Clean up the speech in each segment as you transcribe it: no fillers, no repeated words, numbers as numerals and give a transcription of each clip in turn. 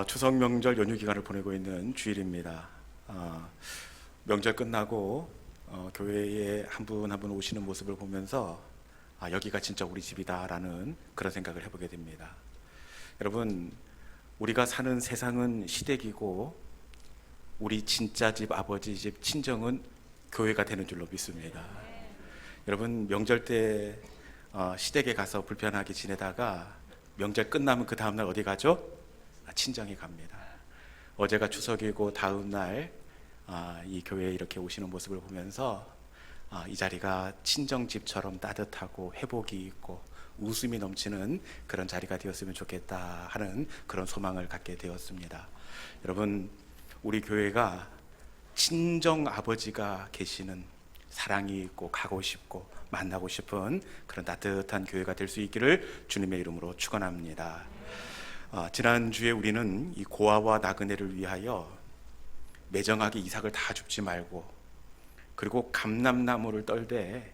추석 명절 연휴 기간을 보내고 있는 주일입니다. 명절 끝나고 교회에 한 분 한 분 오시는 모습을 보면서 여기가 진짜 우리 집이다라는 그런 생각을 해보게 됩니다. 여러분, 우리가 사는 세상은 시댁이고 우리 진짜 집, 아버지 집, 친정은 교회가 되는 줄로 믿습니다. 여러분, 명절 때 시댁에 가서 불편하게 지내다가 명절 끝나면 그 다음날 어디 가죠? 친정에 갑니다. 어제가 추석이고 다음날 이 교회에 이렇게 오시는 모습을 보면서 이 자리가 친정집처럼 따뜻하고 회복이 있고 웃음이 넘치는 그런 자리가 되었으면 좋겠다 하는 그런 소망을 갖게 되었습니다. 여러분, 우리 교회가 친정 아버지가 계시는, 사랑이 있고 가고 싶고 만나고 싶은 그런 따뜻한 교회가 될 수 있기를 주님의 이름으로 축원합니다. 지난주에 우리는 이 고아와 나그네를 위하여 매정하게 이삭을 다 줍지 말고, 그리고 감람나무를 떨되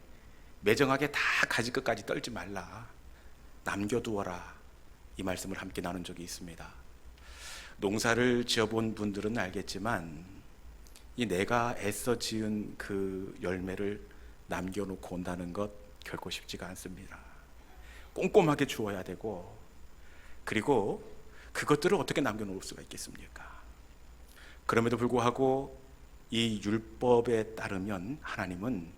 매정하게 다 가지 끝까지 떨지 말라, 남겨두어라, 이 말씀을 함께 나눈 적이 있습니다. 농사를 지어본 분들은 알겠지만 이 내가 애써 지은 그 열매를 남겨놓고 온다는 것 결코 쉽지가 않습니다. 꼼꼼하게 주어야 되고, 그리고 그것들을 어떻게 남겨놓을 수가 있겠습니까? 그럼에도 불구하고 이 율법에 따르면 하나님은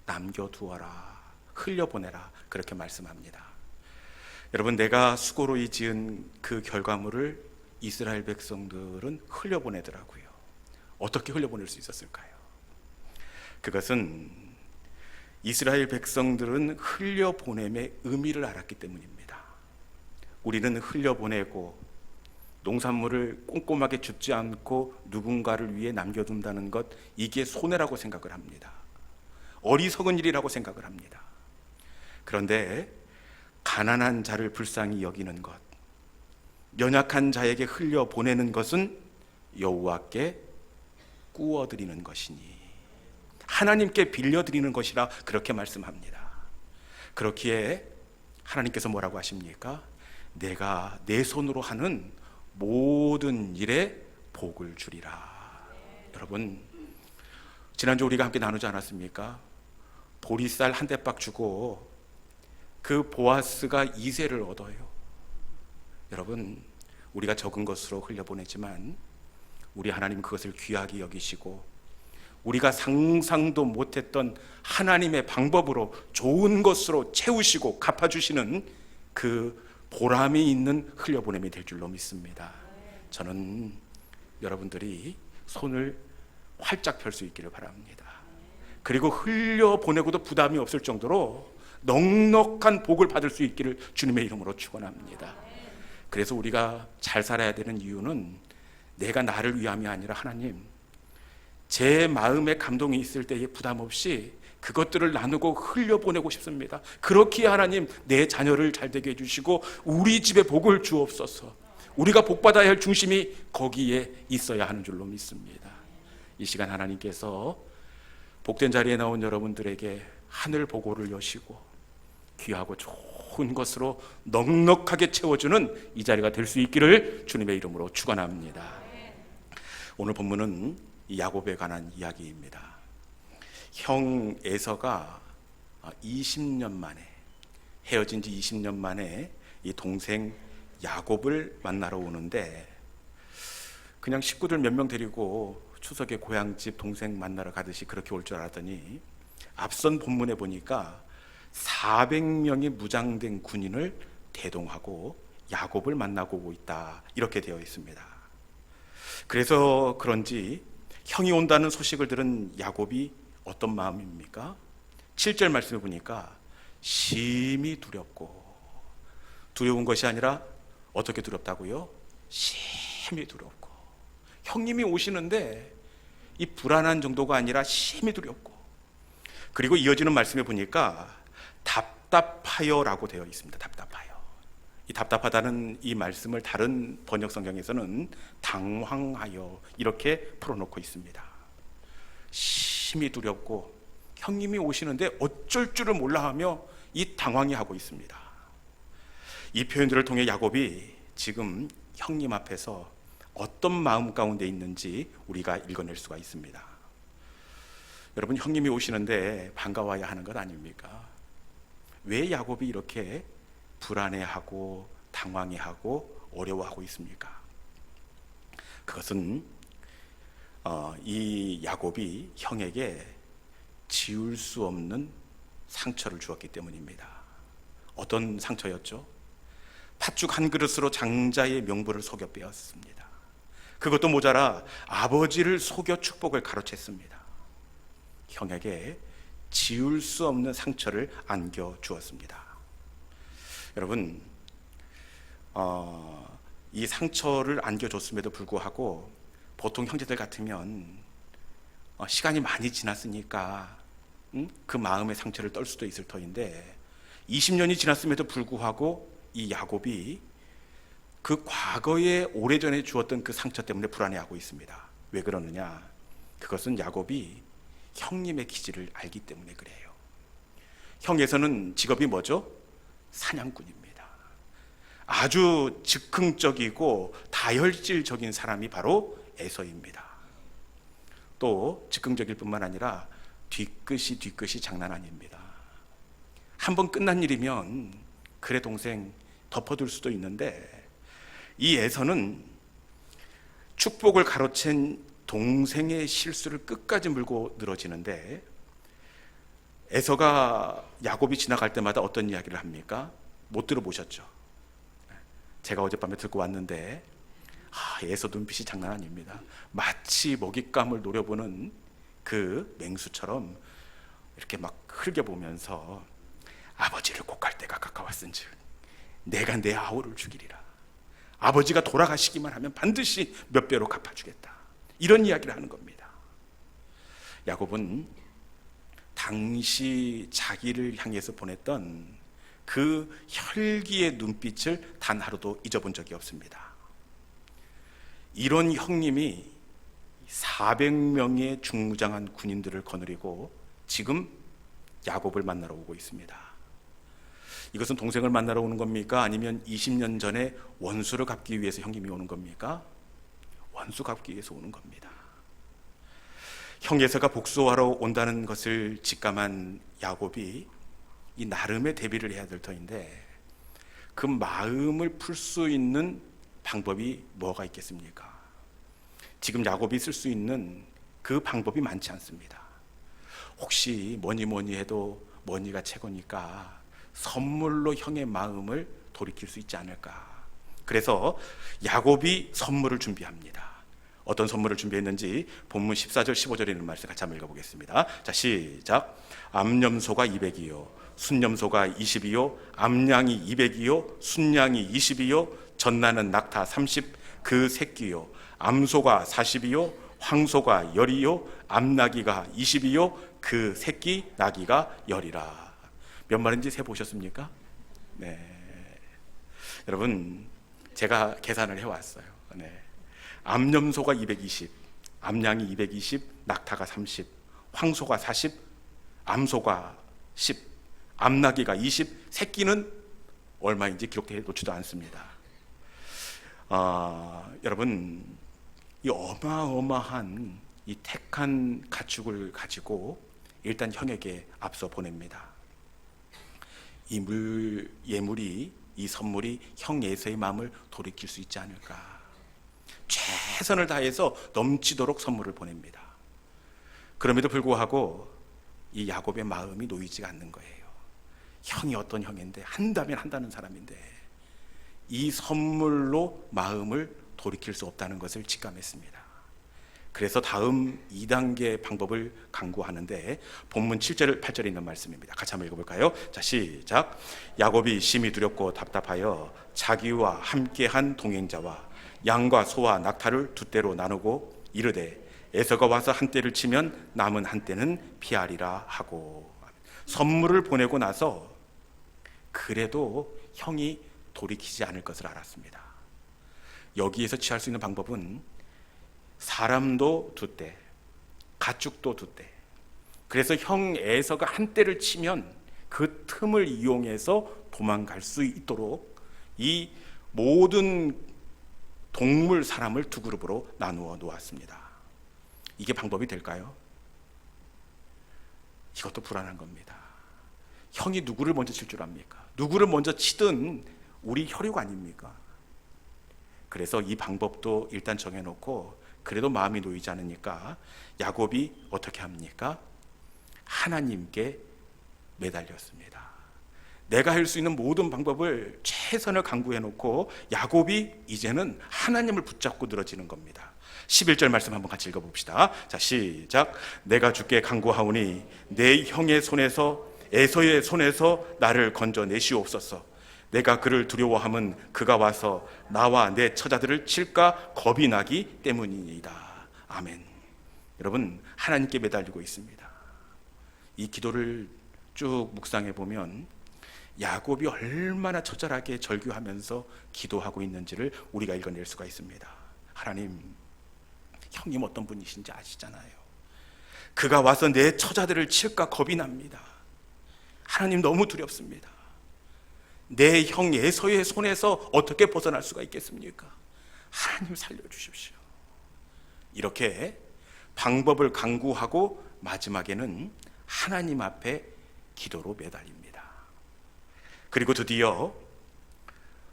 남겨두어라, 흘려보내라, 그렇게 말씀합니다. 여러분, 내가 수고로 지은 그 결과물을 이스라엘 백성들은 흘려보내더라고요. 어떻게 흘려보낼 수 있었을까요? 그것은 이스라엘 백성들은 흘려보냄의 의미를 알았기 때문입니다. 우리는 흘려보내고 농산물을 꼼꼼하게 줍지 않고 누군가를 위해 남겨둔다는 것, 이게 손해라고 생각을 합니다. 어리석은 일이라고 생각을 합니다. 그런데 가난한 자를 불쌍히 여기는 것, 연약한 자에게 흘려보내는 것은 여호와께 꾸어드리는 것이니 하나님께 빌려드리는 것이라 그렇게 말씀합니다. 그렇기에 하나님께서 뭐라고 하십니까? 내가 내 손으로 하는 모든 일에 복을 주리라. 여러분, 지난주 우리가 함께 나누지 않았습니까? 보리쌀 한 대박 주고 그 보아스가 이세를 얻어요. 여러분, 우리가 적은 것으로 흘려보내지만 우리 하나님 그것을 귀하게 여기시고 우리가 상상도 못했던 하나님의 방법으로 좋은 것으로 채우시고 갚아주시는 그 보람이 있는 흘려보냄이 될 줄로 믿습니다. 저는 여러분들이 손을 활짝 펼 수 있기를 바랍니다. 그리고 흘려보내고도 부담이 없을 정도로 넉넉한 복을 받을 수 있기를 주님의 이름으로 축원합니다. 그래서 우리가 잘 살아야 되는 이유는 내가 나를 위함이 아니라 하나님, 제 마음에 감동이 있을 때에 부담 없이 그것들을 나누고 흘려보내고 싶습니다. 그렇기에 하나님, 내 자녀를 잘되게 해주시고 우리 집에 복을 주옵소서. 우리가 복받아야 할 중심이 거기에 있어야 하는 줄로 믿습니다. 이 시간 하나님께서 복된 자리에 나온 여러분들에게 하늘 보고를 여시고 귀하고 좋은 것으로 넉넉하게 채워주는 이 자리가 될 수 있기를 주님의 이름으로 축원합니다. 오늘 본문은 야곱에 관한 이야기입니다. 형 에서가 20년 만에, 헤어진 지 20년 만에 이 동생 야곱을 만나러 오는데, 그냥 식구들 몇 명 데리고 추석에 고향집 동생 만나러 가듯이 그렇게 올 줄 알았더니 앞선 본문에 보니까 400명의 무장된 군인을 대동하고 야곱을 만나고 오고 있다, 이렇게 되어 있습니다. 그래서 그런지 형이 온다는 소식을 들은 야곱이 어떤 마음입니까? 7절 말씀해 보니까 심히 두렵고, 두려운 것이 아니라 어떻게 두렵다고요? 심히 두렵고. 형님이 오시는데 이 불안한 정도가 아니라 심히 두렵고, 그리고 이어지는 말씀에 보니까 답답하여라고 되어 있습니다. 답답하여. 이 답답하다는 이 말씀을 다른 번역 성경에서는 당황하여 이렇게 풀어놓고 있습니다. 심히 두렵고 형님이 오시는데 어쩔 줄을 몰라 하며 이 당황해 하고 있습니다. 이 표현들을 통해 야곱이 지금 형님 앞에서 어떤 마음 가운데 있는지 우리가 읽어낼 수가 있습니다. 여러분, 형님이 오시는데 반가워야 하는 것 아닙니까? 왜 야곱이 이렇게 불안해하고 당황해하고 어려워하고 있습니까? 그것은 이 야곱이 형에게 지울 수 없는 상처를 주었기 때문입니다. 어떤 상처였죠? 팥죽 한 그릇으로 장자의 명분을 속여 빼었습니다. 그것도 모자라 아버지를 속여 축복을 가로챘습니다. 형에게 지울 수 없는 상처를 안겨 주었습니다. 여러분, 이 상처를 안겨줬음에도 불구하고 보통 형제들 같으면 시간이 많이 지났으니까 그 마음의 상처를 떨 수도 있을 터인데 20년이 지났음에도 불구하고 이 야곱이 그 과거에 오래전에 주었던 그 상처 때문에 불안해하고 있습니다. 왜 그러느냐? 그것은 야곱이 형님의 기질을 알기 때문에 그래요. 형에서는 직업이 뭐죠? 사냥꾼입니다. 아주 즉흥적이고 다혈질적인 사람이 바로 에서입니다. 또 즉흥적일 뿐만 아니라 뒤끝이 장난 아닙니다. 한번 끝난 일이면 그래 동생 덮어둘 수도 있는데 이 에서는 축복을 가로챈 동생의 실수를 끝까지 물고 늘어지는데, 에서가 야곱이 지나갈 때마다 어떤 이야기를 합니까? 못 들어보셨죠? 제가 어젯밤에 듣고 왔는데 에서 눈빛이 장난 아닙니다. 마치 먹잇감을 노려보는 그 맹수처럼 이렇게 막 흘겨보면서 아버지를 곡할 때가 가까웠은즉 내가 내 아우를 죽이리라. 아버지가 돌아가시기만 하면 반드시 몇 배로 갚아주겠다. 이런 이야기를 하는 겁니다. 야곱은 당시 자기를 향해서 보냈던 그 혈기의 눈빛을 단 하루도 잊어본 적이 없습니다. 이런 형님이 400명의 중무장한 군인들을 거느리고 지금 야곱을 만나러 오고 있습니다. 이것은 동생을 만나러 오는 겁니까? 아니면 20년 전에 원수를 갚기 위해서 형님이 오는 겁니까? 원수 갚기 위해서 오는 겁니다. 형 에서가 복수하러 온다는 것을 직감한 야곱이 이 나름의 대비를 해야 될 터인데 그 마음을 풀 수 있는 방법이 뭐가 있겠습니까? 지금 야곱이 쓸 수 있는 그 방법이 많지 않습니다. 혹시 뭐니 해도 뭐니가 최고니까 선물로 형의 마음을 돌이킬 수 있지 않을까. 그래서 야곱이 선물을 준비합니다. 어떤 선물을 준비했는지 본문 14절 15절에 있는 말씀 같이 한번 읽어보겠습니다. 자, 시작. 암염소가 200이요 순염소가 20이요 암양이 200이요 순양이 20이요 전나는 낙타 30 그 새끼요 암소가 40이요 황소가 10이요 암나귀가 20이요 그 새끼 나귀가 10이라. 몇 마리인지 세보셨습니까? 네. 여러분, 제가 계산을 해왔어요. 네. 암염소가 220, 암양이 220, 낙타가 30, 황소가 40, 암소가 10, 암나귀가 20, 새끼는 얼마인지 기록되어 놓지도 않습니다. 여러분, 이 어마어마한 이 택한 가축을 가지고 일단 형에게 앞서 보냅니다. 이 예물이, 이 선물이 형 에서의 마음을 돌이킬 수 있지 않을까. 최선을 다해서 넘치도록 선물을 보냅니다. 그럼에도 불구하고 이 야곱의 마음이 놓이지가 않는 거예요. 형이 어떤 형인데, 한다면 한다는 사람인데 이 선물로 마음을 돌이킬 수 없다는 것을 직감했습니다. 그래서 다음 2단계 방법을 강구하는데 본문 7절 8절에 있는 말씀입니다. 같이 한번 읽어볼까요? 자, 시작. 야곱이 심히 두렵고 답답하여 자기와 함께한 동행자와 양과 소와 낙타를 두 떼로 나누고 이르되 에서가 와서 한 떼를 치면 남은 한 떼는 피하리라 하고. 선물을 보내고 나서 그래도 형이 돌이키지 않을 것을 알았습니다. 여기에서 취할 수 있는 방법은 사람도 두 떼, 가축도 두 떼. 그래서 형 에서가 한 떼를 치면 그 틈을 이용해서 도망갈 수 있도록 이 모든 동물, 사람을 두 그룹으로 나누어 놓았습니다. 이게 방법이 될까요? 이것도 불안한 겁니다. 형이 누구를 먼저 칠 줄 압니까? 누구를 먼저 치든 우리 혈육 아닙니까? 그래서 이 방법도 일단 정해놓고 그래도 마음이 놓이지 않으니까 야곱이 어떻게 합니까? 하나님께 매달렸습니다. 내가 할 수 있는 모든 방법을 최선을 강구해놓고 야곱이 이제는 하나님을 붙잡고 늘어지는 겁니다. 11절 말씀 한번 같이 읽어봅시다. 자, 시작. 내가 주께 간구하오니 내 형의 손에서 에서의 손에서 나를 건져내시옵소서. 내가 그를 두려워함은 그가 와서 나와 내 처자들을 칠까 겁이 나기 때문이니이다. 아멘. 여러분, 하나님께 매달리고 있습니다. 이 기도를 쭉 묵상해 보면 야곱이 얼마나 처절하게 절규하면서 기도하고 있는지를 우리가 읽어낼 수가 있습니다. 하나님, 형님 어떤 분이신지 아시잖아요. 그가 와서 내 처자들을 칠까 겁이 납니다. 하나님, 너무 두렵습니다. 내 형 에서의 손에서 어떻게 벗어날 수가 있겠습니까? 하나님 살려주십시오. 이렇게 방법을 강구하고 마지막에는 하나님 앞에 기도로 매달립니다. 그리고 드디어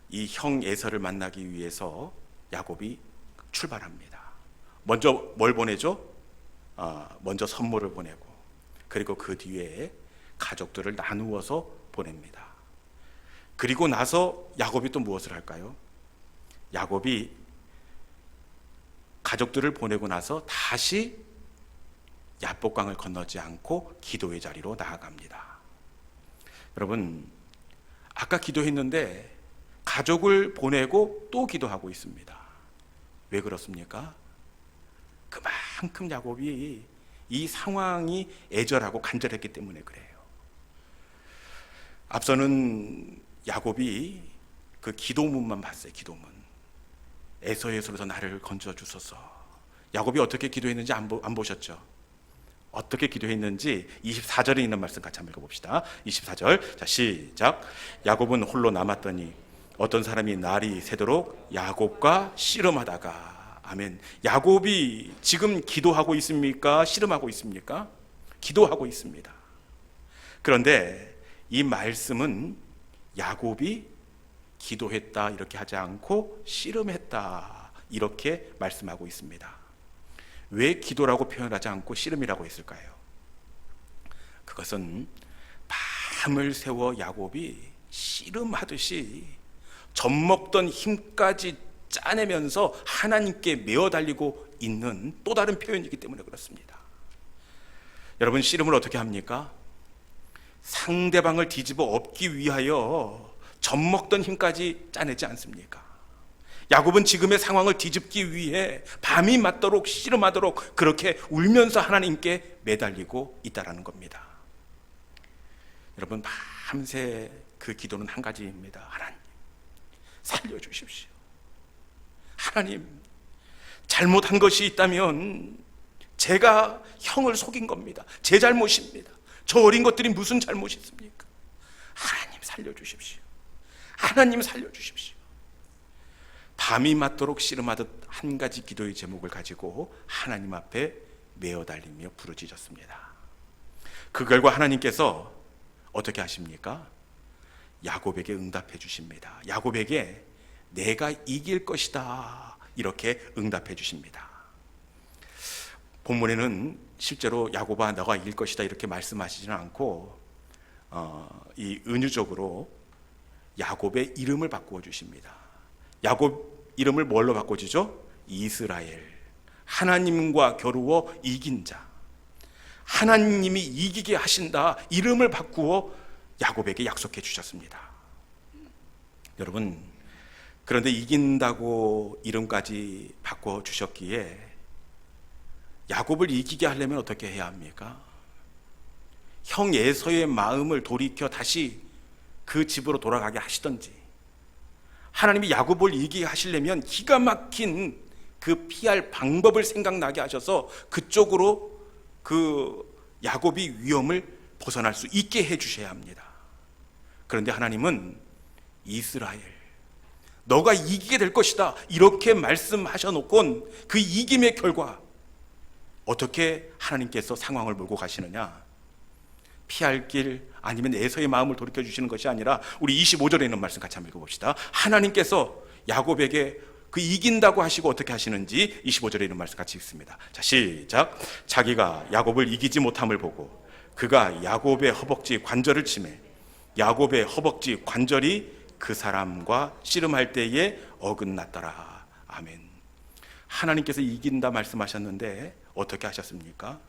이 형 에서를 만나기 위해서 야곱이 출발합니다. 먼저 뭘 보내죠? 먼저 선물을 보내고, 그리고 그 뒤에 가족들을 나누어서 보냅니다. 그리고 나서 야곱이 또 무엇을 할까요? 야곱이 가족들을 보내고 나서 다시 야복강을 건너지 않고 기도의 자리로 나아갑니다. 여러분, 아까 기도했는데 가족을 보내고 또 기도하고 있습니다. 왜 그렇습니까? 그만큼 야곱이 이 상황이 애절하고 간절했기 때문에 그래요. 앞서는 야곱이 그 기도문만 봤어요. 기도문. 에서의 손에서 나를 건져 주소서. 야곱이 어떻게 기도했는지 안 보셨죠? 어떻게 기도했는지 24절에 있는 말씀 같이 한번 읽어봅시다. 24절. 자, 시작. 야곱은 홀로 남았더니 어떤 사람이 날이 새도록 야곱과 씨름하다가. 아멘. 야곱이 지금 기도하고 있습니까? 씨름하고 있습니까? 기도하고 있습니다. 그런데 이 말씀은 야곱이 기도했다 이렇게 하지 않고 씨름했다 이렇게 말씀하고 있습니다. 왜 기도라고 표현하지 않고 씨름이라고 했을까요? 그것은 밤을 새워 야곱이 씨름하듯이 젖먹던 힘까지 짜내면서 하나님께 메어 달리고 있는 또 다른 표현이기 때문에 그렇습니다. 여러분, 씨름을 어떻게 합니까? 상대방을 뒤집어 엎기 위하여 젖먹던 힘까지 짜내지 않습니까? 야곱은 지금의 상황을 뒤집기 위해 밤이 맞도록 씨름하도록 그렇게 울면서 하나님께 매달리고 있다라는 겁니다. 여러분, 밤새 그 기도는 한 가지입니다. 하나님, 살려주십시오. 하나님, 잘못한 것이 있다면 제가 형을 속인 겁니다. 제 잘못입니다. 저 어린 것들이 무슨 잘못이 있습니까? 하나님 살려주십시오. 하나님 살려주십시오. 밤이 맞도록 씨름하듯 한 가지 기도의 제목을 가지고 하나님 앞에 메어 달리며 부르짖었습니다. 그 결과 하나님께서 어떻게 하십니까? 야곱에게 응답해 주십니다. 야곱에게 내가 이길 것이다 이렇게 응답해 주십니다. 본문에는 실제로 야곱아 너가 이길 것이다 이렇게 말씀하시지는 않고 이 은유적으로 야곱의 이름을 바꾸어 주십니다. 야곱 이름을 뭘로 바꿔주죠? 이스라엘. 하나님과 겨루어 이긴 자. 하나님이 이기게 하신다. 이름을 바꾸어 야곱에게 약속해 주셨습니다. 여러분, 그런데 이긴다고 이름까지 바꿔 주셨기에 야곱을 이기게 하려면 어떻게 해야 합니까? 형 에서의 마음을 돌이켜 다시 그 집으로 돌아가게 하시던지, 하나님이 야곱을 이기게 하시려면 기가 막힌 그 피할 방법을 생각나게 하셔서 그쪽으로 그 야곱이 위험을 벗어날 수 있게 해 주셔야 합니다. 그런데 하나님은 이스라엘, 너가 이기게 될 것이다, 이렇게 말씀하셔놓곤 그 이김의 결과 어떻게 하나님께서 상황을 몰고 가시느냐? 피할 길 아니면 에서의 마음을 돌이켜주시는 것이 아니라 우리 25절에 있는 말씀 같이 한번 읽어봅시다. 하나님께서 야곱에게 그 이긴다고 하시고 어떻게 하시는지 25절에 있는 말씀 같이 읽습니다. 자, 시작. 자기가 야곱을 이기지 못함을 보고 그가 야곱의 허벅지 관절을 치매 야곱의 허벅지 관절이 그 사람과 씨름할 때에 어긋났더라. 아멘. 하나님께서 이긴다 말씀하셨는데 어떻게 하셨습니까?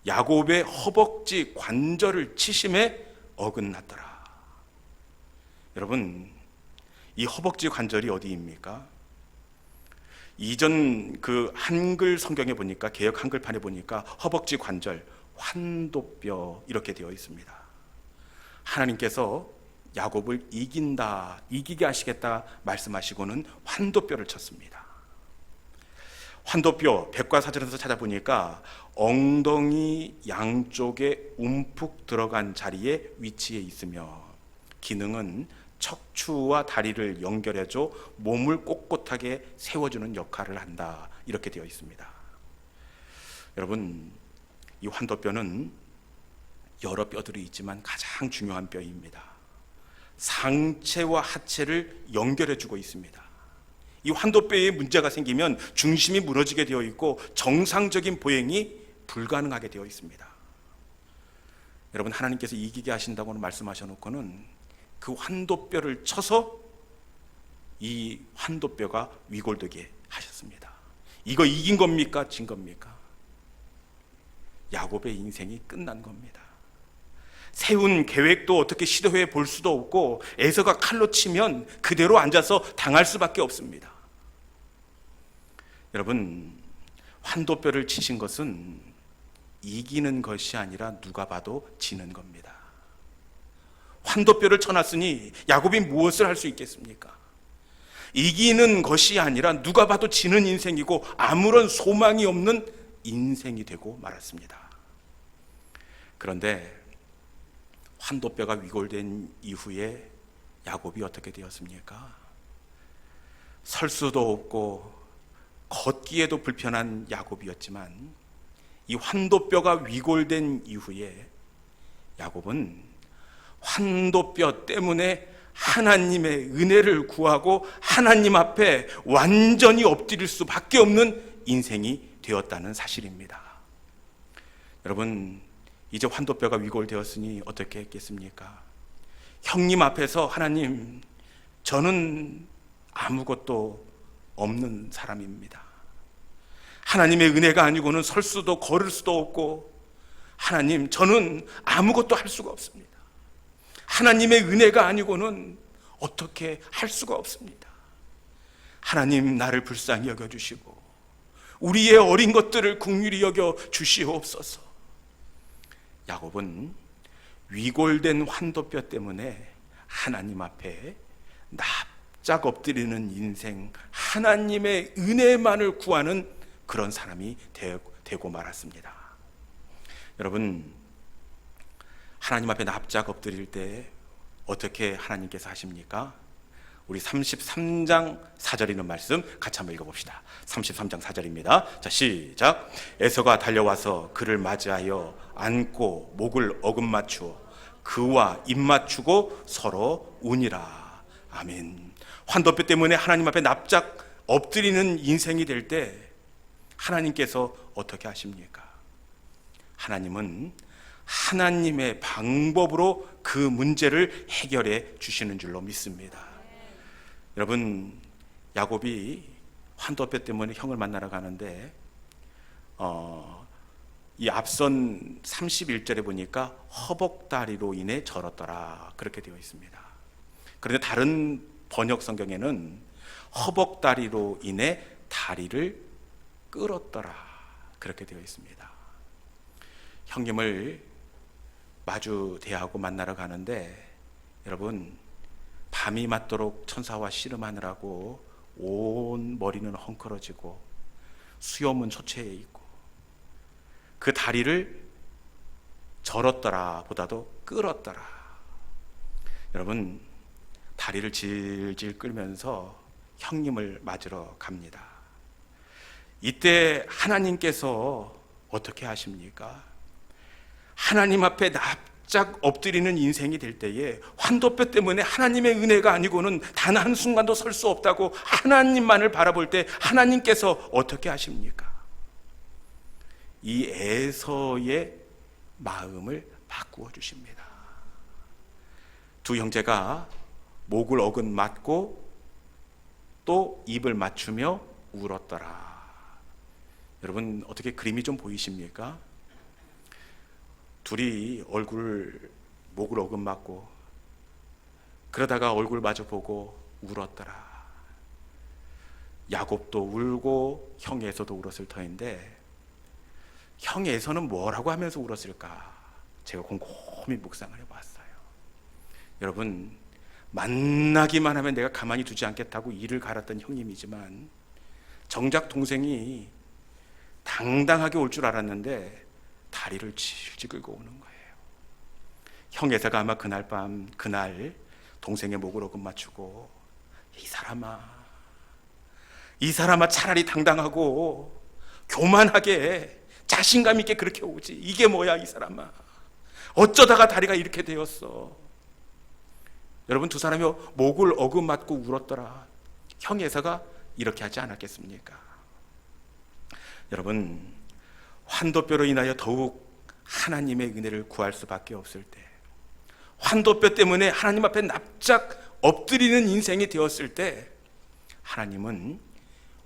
야곱의 허벅지 관절을 치심에 어긋났더라. 여러분, 이 허벅지 관절이 어디입니까? 이전 그 한글 성경에 보니까, 개역 한글판에 보니까 허벅지 관절, 환도뼈 이렇게 되어 있습니다. 하나님께서 야곱을 이기게 하시겠다 말씀하시고는 환도뼈를 쳤습니다. 환도뼈, 백과사전에서 찾아보니까 엉덩이 양쪽에 움푹 들어간 자리에 위치해 있으며 기능은 척추와 다리를 연결해줘 몸을 꼿꼿하게 세워주는 역할을 한다, 이렇게 되어 있습니다. 여러분, 이 환도뼈는 여러 뼈들이 있지만 가장 중요한 뼈입니다. 상체와 하체를 연결해주고 있습니다. 이 환도뼈에 문제가 생기면 중심이 무너지게 되어 있고 정상적인 보행이 불가능하게 되어 있습니다. 여러분, 하나님께서 이기게 하신다고는 말씀하셔놓고는 그 환도뼈를 쳐서 이 환도뼈가 위골되게 하셨습니다. 이거 이긴 겁니까? 진 겁니까? 야곱의 인생이 끝난 겁니다. 세운 계획도 어떻게 시도해 볼 수도 없고 에서가 칼로 치면 그대로 앉아서 당할 수밖에 없습니다. 여러분, 환도뼈를 치신 것은 이기는 것이 아니라 누가 봐도 지는 겁니다. 환도뼈를 쳐놨으니 야곱이 무엇을 할 수 있겠습니까? 이기는 것이 아니라 누가 봐도 지는 인생이고 아무런 소망이 없는 인생이 되고 말았습니다. 그런데 환도뼈가 위골된 이후에 야곱이 어떻게 되었습니까? 설 수도 없고 걷기에도 불편한 야곱이었지만 이 환도뼈가 위골된 이후에 야곱은 환도뼈 때문에 하나님의 은혜를 구하고 하나님 앞에 완전히 엎드릴 수밖에 없는 인생이 되었다는 사실입니다. 여러분, 이제 환도뼈가 위골되었으니 어떻게 했겠습니까? 형님 앞에서 하나님, 저는 아무것도 없는 사람입니다. 하나님의 은혜가 아니고는 설 수도 걸을 수도 없고 하나님, 저는 아무것도 할 수가 없습니다. 하나님의 은혜가 아니고는 어떻게 할 수가 없습니다. 하나님, 나를 불쌍히 여겨주시고 우리의 어린 것들을 긍휼히 여겨 주시옵소서. 야곱은 위골된 환도뼈 때문에 하나님 앞에 납작 엎드리는 인생, 하나님의 은혜만을 구하는 그런 사람이 되고 말았습니다. 여러분, 하나님 앞에 납작 엎드릴 때 어떻게 하나님께서 하십니까? 우리 33장 4절 있는 말씀 같이 한번 읽어봅시다. 33장 4절입니다. 자, 시작. 에서가 달려와서 그를 맞이하여 안고 목을 어긋맞추어 그와 입맞추고 서로 우니라. 아멘. 환도뼈 때문에 하나님 앞에 납작 엎드리는 인생이 될 때 하나님께서 어떻게 하십니까? 하나님은 하나님의 방법으로 그 문제를 해결해 주시는 줄로 믿습니다. 여러분, 야곱이 환도뼈 때문에 형을 만나러 가는데 이 앞선 31절에 보니까 허벅다리로 인해 절었더라, 그렇게 되어 있습니다. 그런데 다른 번역 성경에는 허벅다리로 인해 다리를 끌었더라, 그렇게 되어 있습니다. 형님을 마주 대하고 만나러 가는데 여러분, 밤이 맞도록 천사와 씨름하느라고 온 머리는 헝클어지고 수염은 초췌해 있고 그 다리를 절었더라 보다도 끌었더라. 여러분, 다리를 질질 끌면서 형님을 맞으러 갑니다. 이때 하나님께서 어떻게 하십니까? 하나님 앞에 납작 엎드리는 인생이 될 때에 환도뼈 때문에 하나님의 은혜가 아니고는 단 한순간도 설 수 없다고 하나님만을 바라볼 때 하나님께서 어떻게 하십니까? 이 에서의 마음을 바꾸어 주십니다. 두 형제가 목을 어긋 맞고 또 입을 맞추며 울었더라. 여러분, 어떻게 그림이 좀 보이십니까? 둘이 목을 어긋 맞고 그러다가 얼굴 마주 보고 울었더라. 야곱도 울고 형 에서도 울었을 터인데 형 에서는 뭐라고 하면서 울었을까? 제가 곰곰이 묵상을 해봤어요. 여러분, 만나기만 하면 내가 가만히 두지 않겠다고 이를 갈았던 형님이지만 정작 동생이 당당하게 올 줄 알았는데 다리를 질질 끌고 오는 거예요. 형 에서가 아마 그날 동생의 목을 어긋 맞추고 이 사람아 차라리 당당하고 교만하게 자신감 있게 그렇게 오지. 이게 뭐야 이 사람아. 어쩌다가 다리가 이렇게 되었어. 여러분, 두 사람이 목을 어긋 맞고 울었더라. 형 에서가 이렇게 하지 않았겠습니까? 여러분, 환도뼈로 인하여 더욱 하나님의 은혜를 구할 수밖에 없을 때, 환도뼈 때문에 하나님 앞에 납작 엎드리는 인생이 되었을 때 하나님은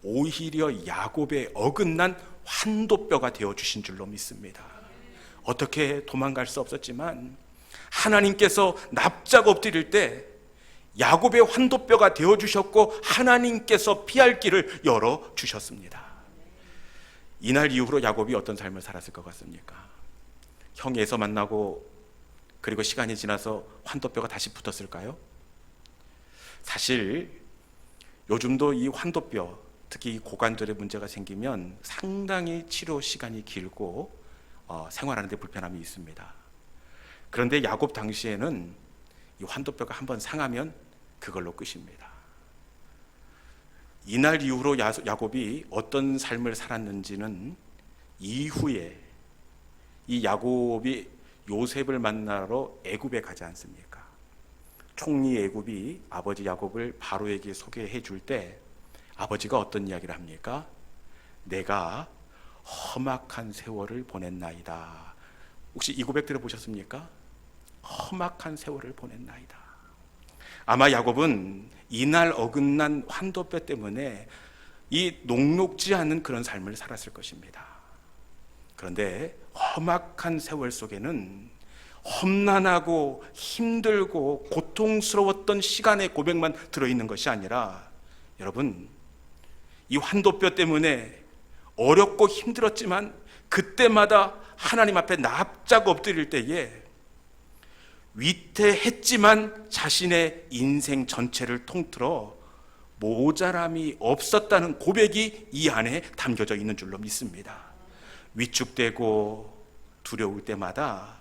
오히려 야곱의 어긋난 환도뼈가 되어주신 줄로 믿습니다. 어떻게 도망갈 수 없었지만 하나님께서 납작 엎드릴 때 야곱의 환도뼈가 되어주셨고 하나님께서 피할 길을 열어주셨습니다. 이날 이후로 야곱이 어떤 삶을 살았을 것 같습니까? 형 에서 만나고 그리고 시간이 지나서 환도뼈가 다시 붙었을까요? 사실 요즘도 이 환도뼈, 특히 이 고관절에 문제가 생기면 상당히 치료 시간이 길고 생활하는 데 불편함이 있습니다. 그런데 야곱 당시에는 이 환도뼈가 한번 상하면 그걸로 끝입니다. 이날 이후로 야곱이 어떤 삶을 살았는지는 이후에 이 야곱이 요셉을 만나러 애굽에 가지 않습니까? 총리 애굽이 아버지 야곱을 바로에게 소개해 줄 때 아버지가 어떤 이야기를 합니까? 내가 험악한 세월을 보냈나이다. 혹시 이 고백 들어보셨습니까? 험악한 세월을 보냈나이다. 아마 야곱은 이날 어긋난 환도뼈 때문에 이 녹록지 않은 그런 삶을 살았을 것입니다. 그런데 험악한 세월 속에는 험난하고 힘들고 고통스러웠던 시간의 고백만 들어있는 것이 아니라, 여러분, 이 환도뼈 때문에 어렵고 힘들었지만 그때마다 하나님 앞에 납작 엎드릴 때에 위태했지만 자신의 인생 전체를 통틀어 모자람이 없었다는 고백이 이 안에 담겨져 있는 줄로 믿습니다. 위축되고 두려울 때마다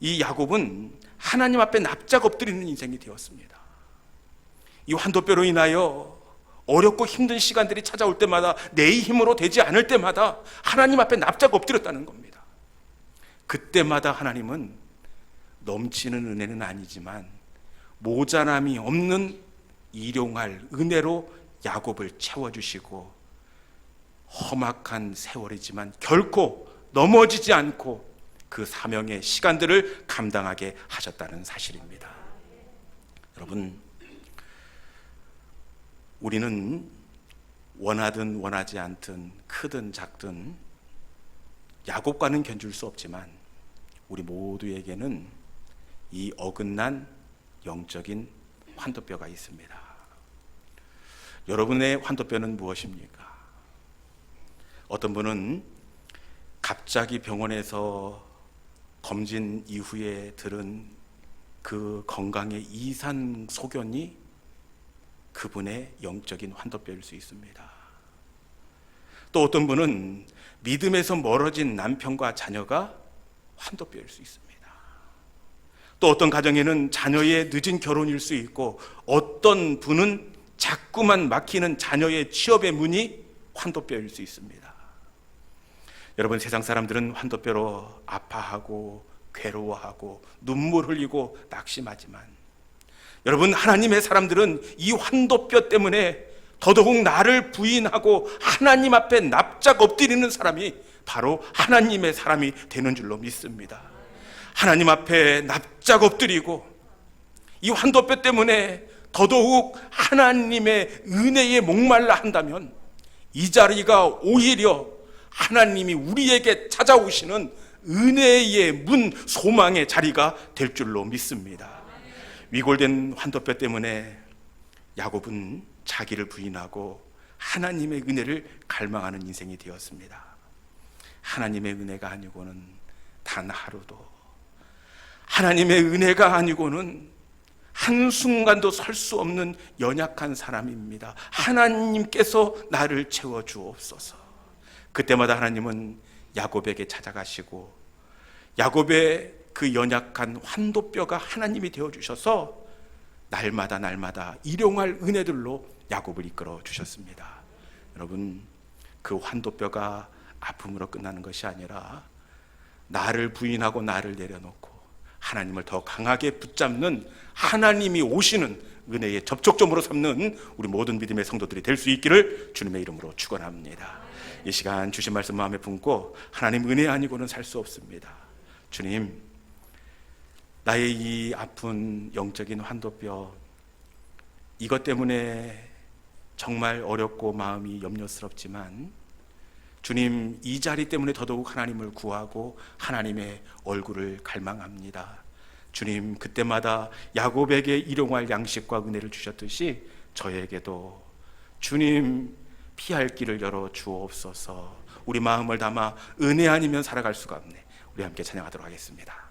이 야곱은 하나님 앞에 납작 엎드리는 인생이 되었습니다. 이 환도뼈로 인하여 어렵고 힘든 시간들이 찾아올 때마다 내 힘으로 되지 않을 때마다 하나님 앞에 납작 엎드렸다는 겁니다. 그때마다 하나님은 넘치는 은혜는 아니지만 모자람이 없는 일용할 은혜로 야곱을 채워주시고 험악한 세월이지만 결코 넘어지지 않고 그 사명의 시간들을 감당하게 하셨다는 사실입니다. 여러분, 우리는 원하든 원하지 않든 크든 작든 야곱과는 견줄 수 없지만 우리 모두에게는 이 어긋난 영적인 환도뼈가 있습니다. 여러분의 환도뼈는 무엇입니까? 어떤 분은 갑자기 병원에서 검진 이후에 들은 그 건강의 이상 소견이 그분의 영적인 환도뼈일 수 있습니다. 또 어떤 분은 믿음에서 멀어진 남편과 자녀가 환도뼈일 수 있습니다. 또 어떤 가정에는 자녀의 늦은 결혼일 수 있고, 어떤 분은 자꾸만 막히는 자녀의 취업의 문이 환도뼈일 수 있습니다. 여러분, 세상 사람들은 환도뼈로 아파하고 괴로워하고 눈물 흘리고 낙심하지만, 여러분, 하나님의 사람들은 이 환도뼈 때문에 더더욱 나를 부인하고 하나님 앞에 납작 엎드리는 사람이 바로 하나님의 사람이 되는 줄로 믿습니다. 하나님 앞에 납작 엎드리고 이 환도뼈 때문에 더더욱 하나님의 은혜에 목말라 한다면, 이 자리가 오히려 하나님이 우리에게 찾아오시는 은혜의 문, 소망의 자리가 될 줄로 믿습니다. 위골된 환도뼈 때문에 야곱은 자기를 부인하고 하나님의 은혜를 갈망하는 인생이 되었습니다. 하나님의 은혜가 아니고는 단 하루도, 하나님의 은혜가 아니고는 한순간도 설 수 없는 연약한 사람입니다. 하나님께서 나를 채워주옵소서. 그때마다 하나님은 야곱에게 찾아가시고, 야곱의 그 연약한 환도뼈가 하나님이 되어주셔서 날마다 일용할 은혜들로 야곱을 이끌어 주셨습니다. 여러분, 그 환도뼈가 아픔으로 끝나는 것이 아니라 나를 부인하고 나를 내려놓고 하나님을 더 강하게 붙잡는, 하나님이 오시는 은혜의 접촉점으로 삼는 우리 모든 믿음의 성도들이 될 수 있기를 주님의 이름으로 축원합니다. 이 시간 주신 말씀 마음에 품고, 하나님 은혜 아니고는 살 수 없습니다. 주님, 나의 이 아픈 영적인 환도뼈, 이것 때문에 정말 어렵고 마음이 염려스럽지만, 주님, 이 자리 때문에 더더욱 하나님을 구하고 하나님의 얼굴을 갈망합니다. 주님, 그때마다 야곱에게 일용할 양식과 은혜를 주셨듯이 저에게도 주님 피할 길을 열어 주옵소서. 우리 마음을 담아 은혜 아니면 살아갈 수가 없네. 우리 함께 찬양하도록 하겠습니다.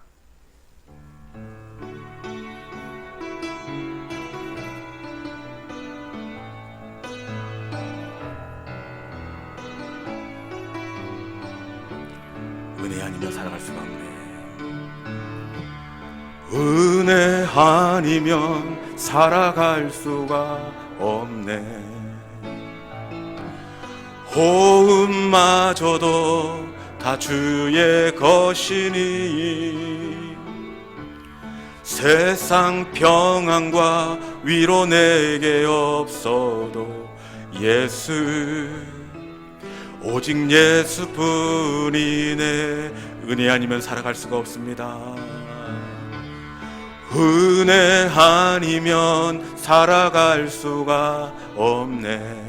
은혜 아니면 살아갈 수가 없네. 은혜 아니면 살아갈 수가 없네. 호흡마저도 다 주의 것이니, 세상 평안과 위로 내게 없어도 예수, 오직 예수뿐이네. 은혜 아니면 살아갈 수가 없습니다. 은혜 아니면 살아갈 수가 없네.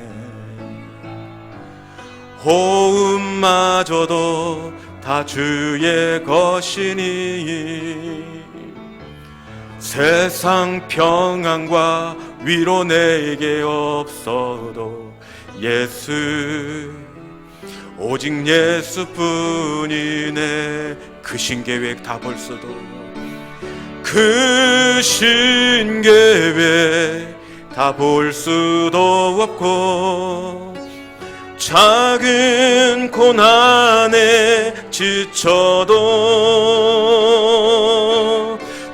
호흡마저도 다 주의 것이니, 세상 평안과 위로 내게 없어도 예수, 오직 예수뿐이네. 그 신계획 다 볼 수도, 그 신계획 다 볼 수도 없고, 작은 고난에 지쳐도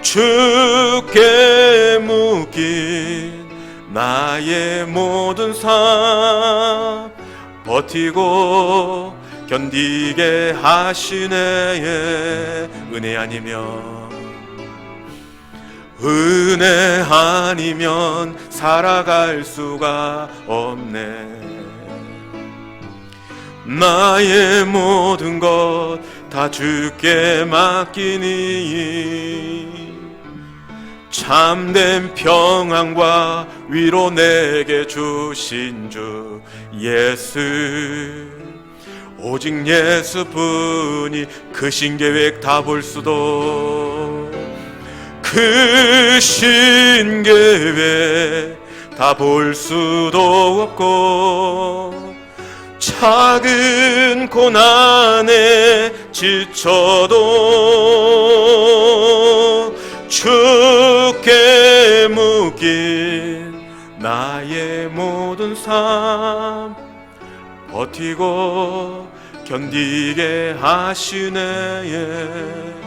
주께 묶인 나의 모든 삶 버티고 견디게 하시네. 은혜 아니면 살아갈 수가 없네. 나의 모든 것 다 주께 맡기니, 참된 평안과 위로 내게 주신 주 예수, 오직 예수뿐이. 그 신계획 다 볼 수도, 그 신계획 다 볼 수도 없고, 작은 고난에 지쳐도 주께 묶인 나의 모든 삶 버티고 견디게 하시네.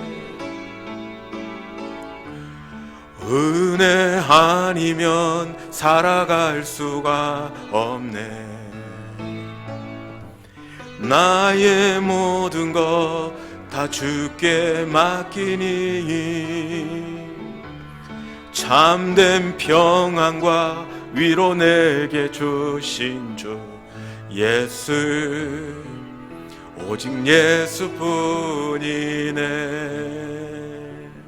은혜 아니면 살아갈 수가 없네. 나의 모든 것 다 주께 맡기니 참된 평안과 위로 내게 주신 주 예수, 오직 예수뿐이네.